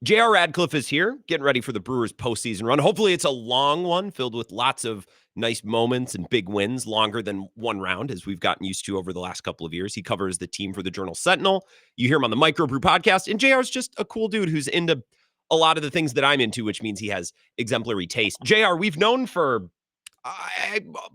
J.R. Radcliffe is here, getting ready for the Brewers postseason run. Hopefully it's a long one filled with lots of nice moments and big wins, longer than one round, as we've gotten used to over the last couple of years. He covers the team for the Journal Sentinel. You hear him on the Microbrew podcast, and JR is just a cool dude who's into a lot of the things that I'm into, which means he has exemplary taste. JR, we've known for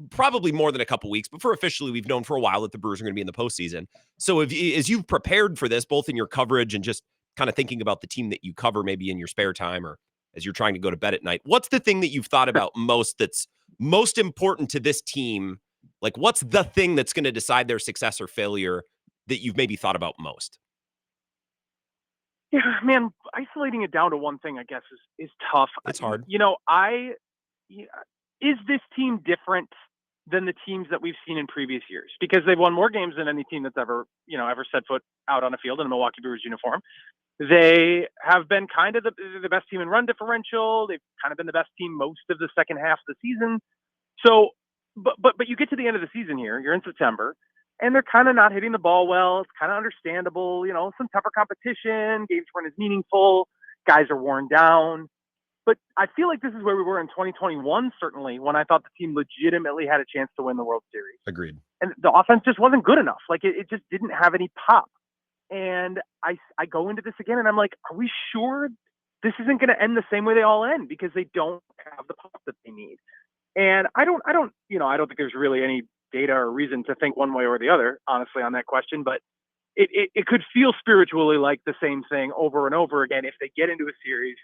probably more than a couple weeks, but for officially, we've known for a while that the Brewers are going to be in the postseason. So as you've prepared for this, both in your coverage and just kind of thinking about the team that you cover, maybe in your spare time or as you're trying to go to bed at night, what's the thing that you've thought about most that's most important to this team? Like, what's the thing that's going to decide their success or failure that you've maybe thought about most? Yeah, man, isolating it down to one thing, I guess, is tough. It's hard. Is this team different than the teams that we've seen in previous years? Because they've won more games than any team that's ever set foot out on a field in a Milwaukee Brewers uniform. They have been kind of the best team in run differential. They've kind of been the best team most of the second half of the season. So, but you get to the end of the season here, you're in September, and they're kind of not hitting the ball well. It's kind of understandable, some tougher competition, games weren't as meaningful, guys are worn down. But I feel like this is where we were in 2021, certainly, when I thought the team legitimately had a chance to win the World Series. Agreed. And the offense just wasn't good enough. Like, it just didn't have any pop. And I go into this again, and I'm like, are we sure this isn't going to end the same way they all end? Because they don't have the pop that they need. And I don't think there's really any data or reason to think one way or the other, honestly, on that question. But it could feel spiritually like the same thing over and over again if they get into a series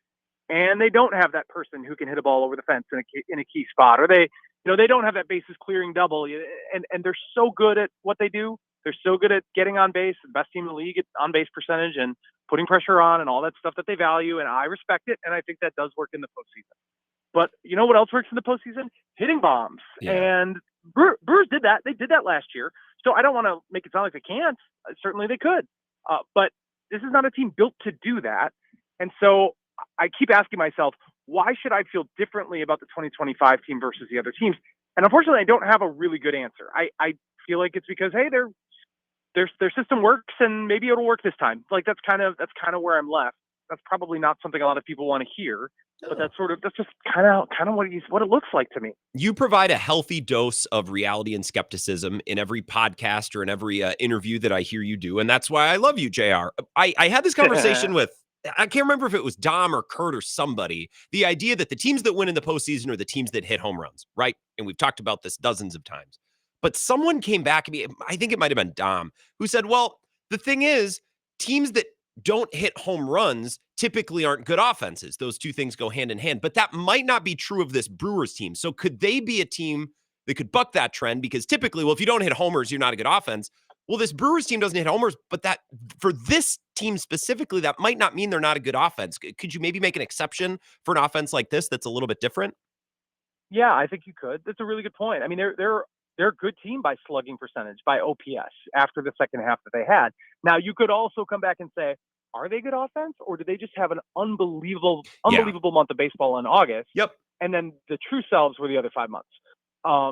and they don't have that person who can hit a ball over the fence in a key spot, or they don't have that bases clearing double, and they're so good at what they do. They're so good at getting on base, the best team in the league at on base percentage and putting pressure on and all that stuff that they value. And I respect it. And I think that does work in the postseason. But you know what else works in the postseason? Hitting bombs. Yeah. And Brewers did that. They did that last year. So I don't want to make it sound like they can't. Certainly they could. But this is not a team built to do that. And so I keep asking myself, why should I feel differently about the 2025 team versus the other teams? And unfortunately, I don't have a really good answer. I feel like it's because, hey, their system works and maybe it'll work this time. Like that's kind of where I'm left. That's probably not something a lot of people want to hear, but that's just kind of what it looks like to me. You provide a healthy dose of reality and skepticism in every podcast or in every interview that I hear you do. And that's why I love you, JR. I had this conversation with, I can't remember if it was Dom or Kurt or somebody, the idea that the teams that win in the postseason are the teams that hit home runs, right? And we've talked about this dozens of times. But someone came back to me, I think it might have been Dom, who said, well, the thing is, teams that don't hit home runs typically aren't good offenses. Those two things go hand in hand. But that might not be true of this Brewers team. So could they be a team that could buck that trend? Because typically, well, if you don't hit homers, you're not a good offense. Well, this Brewers team doesn't hit homers, but that for this team specifically, that might not mean they're not a good offense. Could you maybe make an exception for an offense like this that's a little bit different? Yeah, I think you could. That's a really good point. I mean, they're a good team by slugging percentage, by OPS after the second half that they had. Now, you could also come back and say, are they good offense, or do they just have an unbelievable month of baseball in August? Yep. And then the true selves were the other 5 months. I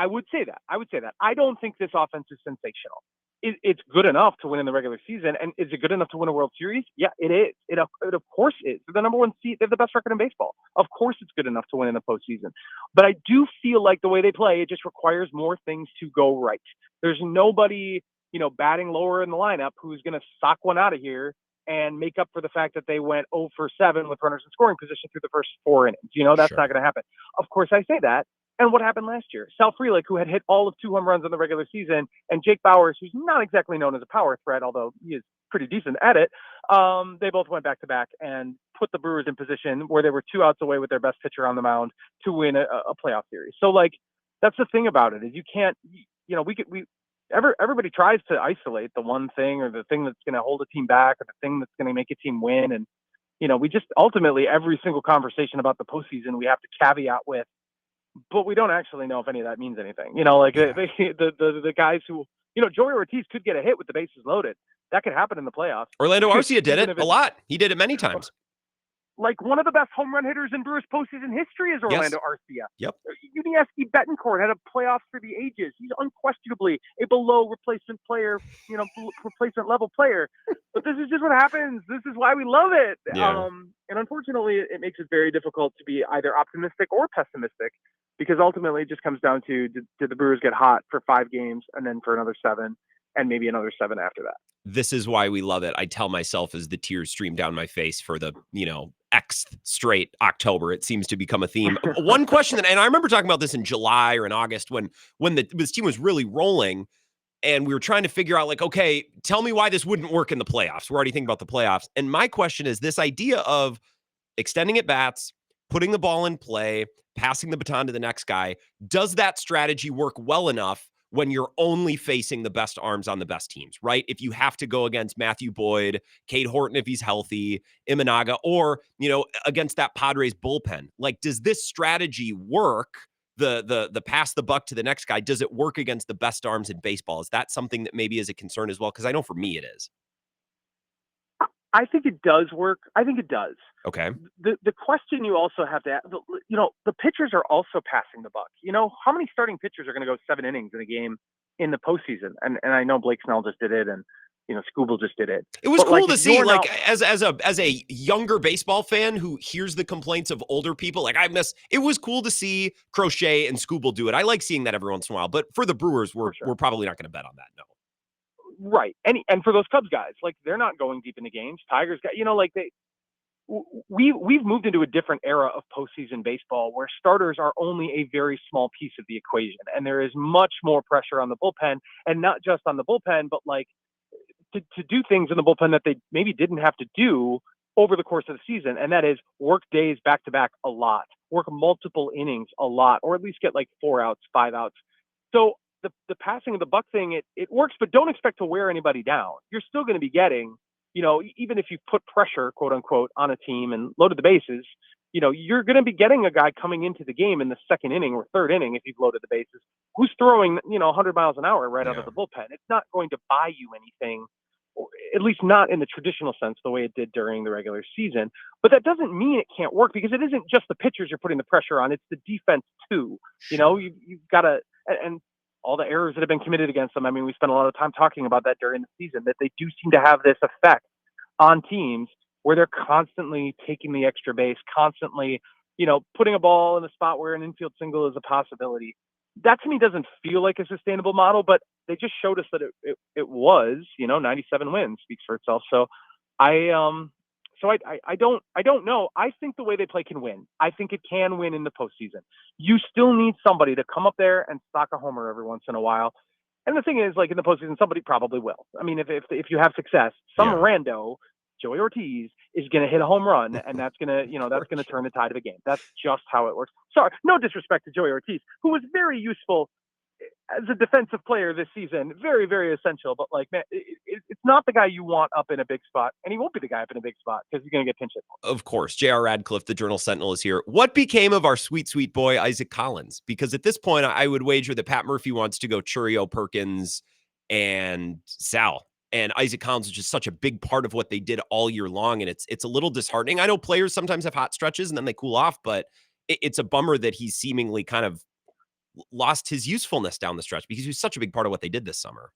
would say that. I don't think this offense is sensational. It's good enough to win in the regular season. And is it good enough to win a World Series? Yeah, it is. It of course is. They're the number one seed. They have the best record in baseball. Of course it's good enough to win in the postseason. But I do feel like the way they play, it just requires more things to go right. There's nobody, batting lower in the lineup who's going to sock one out of here and make up for the fact that they went 0 for 7 with runners in scoring position through the first 4 innings. That's Sure. not going to happen. Of course I say that. And what happened last year? Sal Frelick, who had hit all of 2 home runs in the regular season, and Jake Bauers, who's not exactly known as a power threat, although he is pretty decent at it, they both went back-to-back and put the Brewers in position where they were 2 outs away with their best pitcher on the mound to win a playoff series. So, that's the thing about it is you can't, everybody tries to isolate the one thing or the thing that's going to hold a team back or the thing that's going to make a team win. And, we just ultimately, every single conversation about the postseason, we have to caveat with, but we don't actually know if any of that means anything. The guys who, Joey Ortiz could get a hit with the bases loaded. That could happen in the playoffs. Orlando Arcia did it a lot. He did it many times. like one of the best home run hitters in Brewers postseason history is Orlando Yes. Arcia. Yep. Yuniesky Betancourt had a playoffs for the ages. He's unquestionably a below replacement player, replacement level player. But this is just what happens. This is why we love it. Yeah. And unfortunately, it makes it very difficult to be either optimistic or pessimistic, because ultimately it just comes down to, did the Brewers get hot for 5 games and then for another 7 and maybe another 7 after that? This is why we love it. I tell myself as the tears stream down my face for the, Xth straight October. It seems to become a theme. One question and I remember talking about this in July or in August when this team was really rolling and we were trying to figure out, like, okay, tell me why this wouldn't work in the playoffs. We're already thinking about the playoffs. And my question is this idea of extending at bats, putting the ball in play, passing the baton to the next guy. Does that strategy work well enough when you're only facing the best arms on the best teams, right? If you have to go against Matthew Boyd, Cade Horton if he's healthy, Imanaga, or, against that Padres bullpen, like, does this strategy work? The pass the buck to the next guy, does it work against the best arms in baseball? Is that something that maybe is a concern as well? Because I know for me it is. I think it does work. I think it does. Okay. The question you also have to ask, the pitchers are also passing the buck. How many starting pitchers are going to go 7 innings in a game in the postseason? And I know Blake Snell just did it, and Scooble just did it. It was but cool to see, like, as a younger baseball fan who hears the complaints of older people, like, it was cool to see Crochet and Scooble do it. I like seeing that every once in a while, but for the Brewers, we're probably not going to bet on that. No. Right. And for those Cubs guys, like, they're not going deep into games. Tigers got, we've moved into a different era of postseason baseball where starters are only a very small piece of the equation. And there is much more pressure on the bullpen, and not just on the bullpen, but like to do things in the bullpen that they maybe didn't have to do over the course of the season. And that is work days back to back a lot, work multiple innings a lot, or at least get like 4 outs, 5 outs. So the passing of the buck thing, it works, but don't expect to wear anybody down. You're still going to be getting, even if you put pressure, quote unquote, on a team and loaded the bases, you're going to be getting a guy coming into the game in the 2nd inning or 3rd inning, if you've loaded the bases, who's throwing, 100 miles an hour right out of the bullpen. It's not going to buy you anything, or at least not in the traditional sense, the way it did during the regular season. But that doesn't mean it can't work, because it isn't just the pitchers you're putting the pressure on. It's the defense too. You've got to, and all the errors that have been committed against them. I mean, we spent a lot of time talking about that during the season, that they do seem to have this effect on teams where they're constantly taking the extra base, constantly, putting a ball in a spot where an infield single is a possibility. That to me doesn't feel like a sustainable model, but they just showed us that it was, 97 wins speaks for itself. So I don't know. I think the way they play can win. I think it can win in the postseason. You still need somebody to come up there and stock a homer every once in a while. And the thing is, like, in the postseason, somebody probably will. I mean, if you have success, some rando, Joey Ortiz, is going to hit a home run, and that's going to turn the tide of a game. That's just how it works. Sorry, no disrespect to Joey Ortiz, who was very useful as a defensive player this season, very, very essential. But, like, man, it's not the guy you want up in a big spot, and he won't be the guy up in a big spot because he's going to get pinch hit. Of course, J.R. Radcliffe, the Journal Sentinel, is here. What became of our sweet, sweet boy, Isaac Collins? Because at this point, I would wager that Pat Murphy wants to go Churio, Perkins, and Sal. And Isaac Collins is just such a big part of what they did all year long, and it's a little disheartening. I know players sometimes have hot stretches and then they cool off, but it's a bummer that he's seemingly kind of lost his usefulness down the stretch, because he was such a big part of what they did this summer.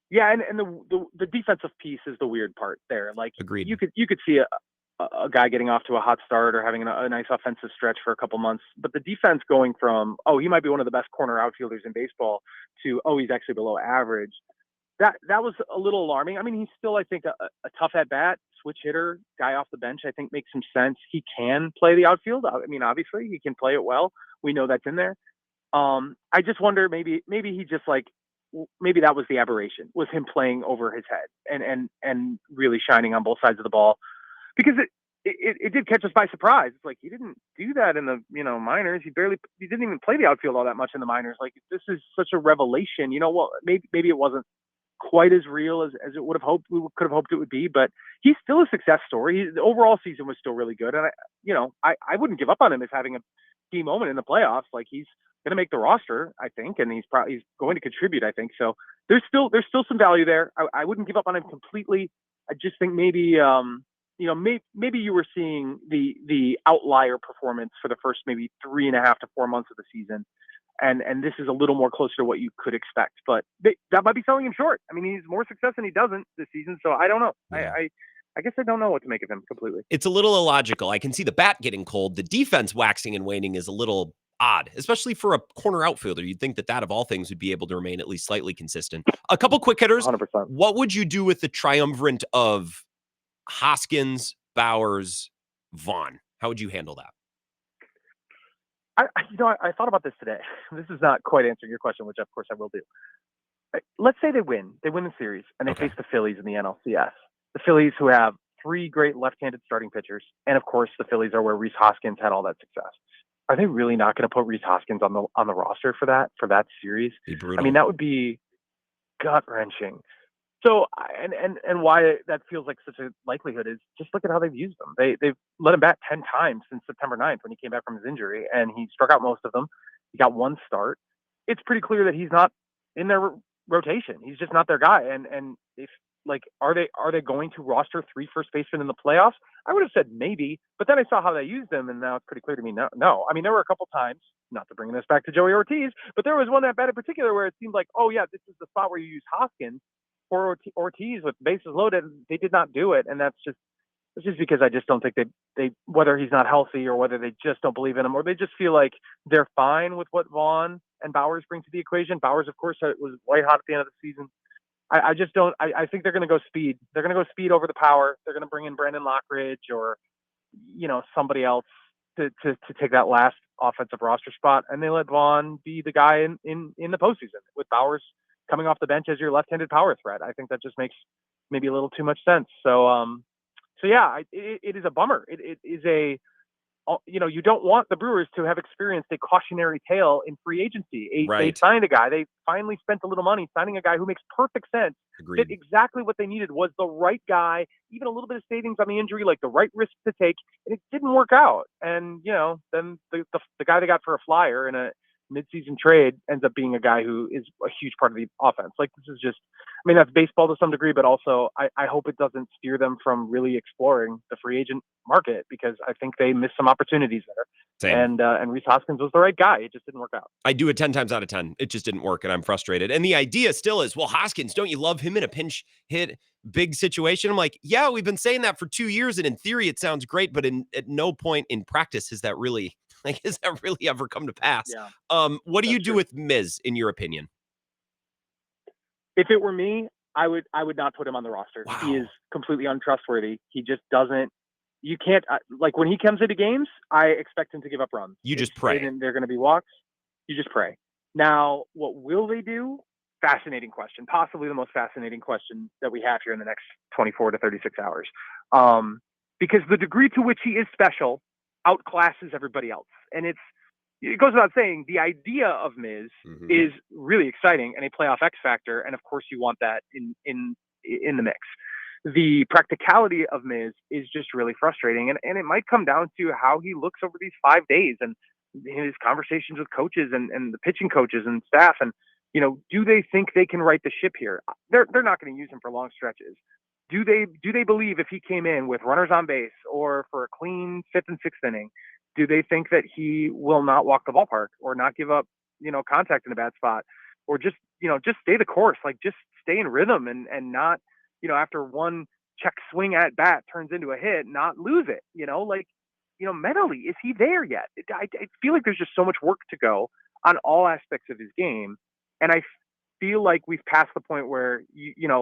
Yeah, and the defensive piece is the weird part there. Like, agreed. You could see a guy getting off to a hot start or having a nice offensive stretch for a couple months, but the defense going from, he might be one of the best corner outfielders in baseball, to, he's actually below average. That was a little alarming. I mean, he's still, I think, a tough at bat, switch hitter, guy off the bench. I think makes some sense. He can play the outfield. I mean, obviously he can play it well. We know that's in there. I just wonder, maybe he just, like, maybe that was the aberration, was him playing over his head and really shining on both sides of the ball, because it did catch us by surprise. It's like, he didn't do that in the minors. He didn't even play the outfield all that much in the minors. Like, this is such a revelation. Well, maybe it wasn't quite as real as we could have hoped it would be, but he's still a success story. The overall season was still really good, and I wouldn't give up on him as having a key moment in the playoffs. Like, he's going to make the roster, I think, and he's going to contribute, I think. So there's still some value there. I wouldn't give up on him completely. I just think maybe maybe you were seeing the outlier performance for the first maybe 3.5 to 4 months of the season, and this is a little more closer to what you could expect. But that might be selling him short. I mean, he's more success than he doesn't this season, so I don't know. Yeah. I guess I don't know what to make of him completely. It's a little illogical. I can see the bat getting cold. The defense waxing and waning is a little odd, especially for a corner outfielder. You'd think that of all things would be able to remain at least slightly consistent. A couple quick hitters. 100%. What would you do with the triumvirate of Hoskins, Bowers, Vaughn? How would you handle that? I thought about this today. This is not quite answering your question, which of course I will do. Let's say they win the series, and they face the Phillies in the NLCS. The Phillies, who have 3 great left-handed starting pitchers, and of course the Phillies are where Rhys Hoskins had all that success. Are they really not going to put Rhys Hoskins on the roster for that series? Be brutal. I mean, that would be gut-wrenching. So, and why that feels like such a likelihood is just look at how they've used them. They've let him bat 10 times since September 9th when he came back from his injury, and he struck out most of them. He got 1 start. It's pretty clear that he's not in their rotation. He's just not their guy. And if are they going to roster 3 first basemen in the playoffs? I would have said maybe, but then I saw how they used them, and now it's pretty clear to me no. I mean, there were a couple times, not to bring this back to Joey Ortiz, but there was one at bat in particular where it seemed like, oh yeah, this is the spot where you use Hoskins or Ortiz with bases loaded. They did not do it, and it's just because I just don't think they whether he's not healthy or whether they just don't believe in him or they just feel like they're fine with what Vaughn and Bowers bring to the equation. Bowers, of course, was white hot at the end of the season. I just don't. I think they're going to go speed. They're going to go speed over the power. They're going to bring in Brandon Lockridge or somebody else to take that last offensive roster spot, and they let Vaughn be the guy in the postseason with Bowers coming off the bench as your left-handed power threat. I think that just makes maybe a little too much sense. So yeah, it is a bummer. It is you don't want the Brewers to have experienced a cautionary tale in free agency. They signed a guy. They finally spent a little money signing a guy who makes perfect sense. Agreed. That exactly what they needed was the right guy, even a little bit of savings on the injury, like the right risk to take, and it didn't work out. And then the guy they got for a flyer in a midseason trade ends up being a guy who is a huge part of the offense. Like, this is just, I mean, that's baseball to some degree, but also I hope it doesn't steer them from really exploring the free agent market, because I think they missed some opportunities there. Same. And Rhys Hoskins was the right guy. It just didn't work out. I do it 10 times out of 10. It just didn't work, and I'm frustrated. And the idea still is, well, Hoskins, don't you love him in a pinch hit big situation? I'm like, yeah, we've been saying that for 2 years, and in theory it sounds great, but at no point in practice has that really ever come to pass. Yeah. What do you do with Miz, in your opinion? If it were me, I would not put him on the roster. Wow. He is completely untrustworthy. He just doesn't. You can't like when he comes into games, I expect him to give up runs. You just pray. And they're going to be walks. You just pray. Now, what will they do? Fascinating question. Possibly the most fascinating question that we have here in the next 24 to 36 hours. Because the degree to which he is special outclasses everybody else. And it goes without saying, the idea of Miz is really exciting and a playoff X factor. And of course you want that in the mix. The practicality of Miz is just really frustrating. And it might come down to how he looks over these 5 days and his conversations with coaches and the pitching coaches and staff. And, do they think they can right the ship here? They're not going to use him for long stretches. Do they believe if he came in with runners on base or for a clean 5th and 6th inning, do they think that he will not walk the ballpark or not give up, contact in a bad spot, or just stay the course, like just stay in rhythm and not, after one check swing at bat turns into a hit, not lose it, mentally, is he there yet? I feel like there's just so much work to go on all aspects of his game. And I feel like we've passed the point where,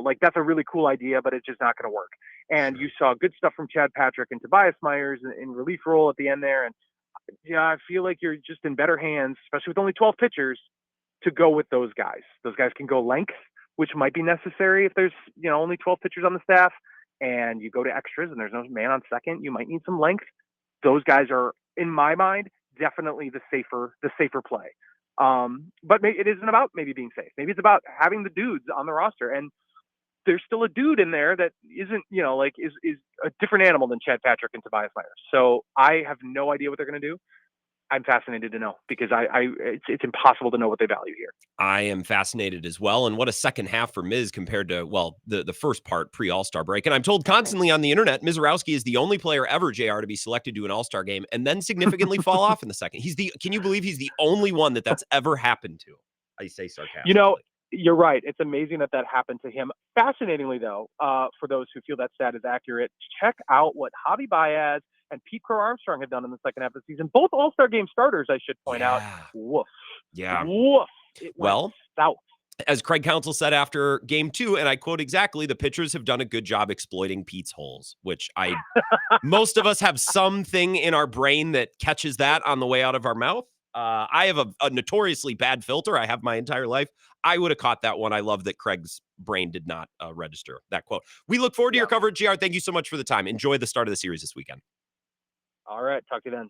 like that's a really cool idea, but it's just not going to work. And you saw good stuff from Chad Patrick and Tobias Myers in relief role at the end there. And I feel like you're just in better hands, especially with only 12 pitchers, to go with those guys. Those guys can go length, which might be necessary if there's, only 12 pitchers on the staff and you go to extras and there's no man on second, you might need some length. Those guys are, in my mind, definitely the safer play. But it isn't about maybe being safe. Maybe it's about having the dudes on the roster. And there's still a dude in there that isn't, is a different animal than Chad Patrick and Tobias Myers. So I have no idea what they're going to do. I'm fascinated to know because it's impossible to know what they value here. I am fascinated as well. And what a second half for Miz compared to, well, the first part pre All-Star break. And I'm told constantly on the internet, Misiorowski is the only player ever, JR, to be selected to an All-Star game and then significantly fall off in the second. Can you believe he's the only one that's ever happened to? I say You know, sarcastically. you're right. It's amazing that happened to him. Fascinatingly, though, for those who feel that stat is accurate, check out what Javi Baez and Pete Crow Armstrong have done in the second half of the season. Both All-Star game starters, I should point out. Yeah. Woof. Yeah. Woof. It went Well, south. as Craig Counsell said after game 2, and I quote exactly, the pitchers have done a good job exploiting Pete's holes, which most of us have something in our brain that catches that on the way out of our mouth. I have a notoriously bad filter. I have my entire life. I would have caught that one. I love that Craig's brain did not register that quote. We look forward to your coverage, GR. Thank you so much for the time. Enjoy the start of the series this weekend. All right. Talk to you then.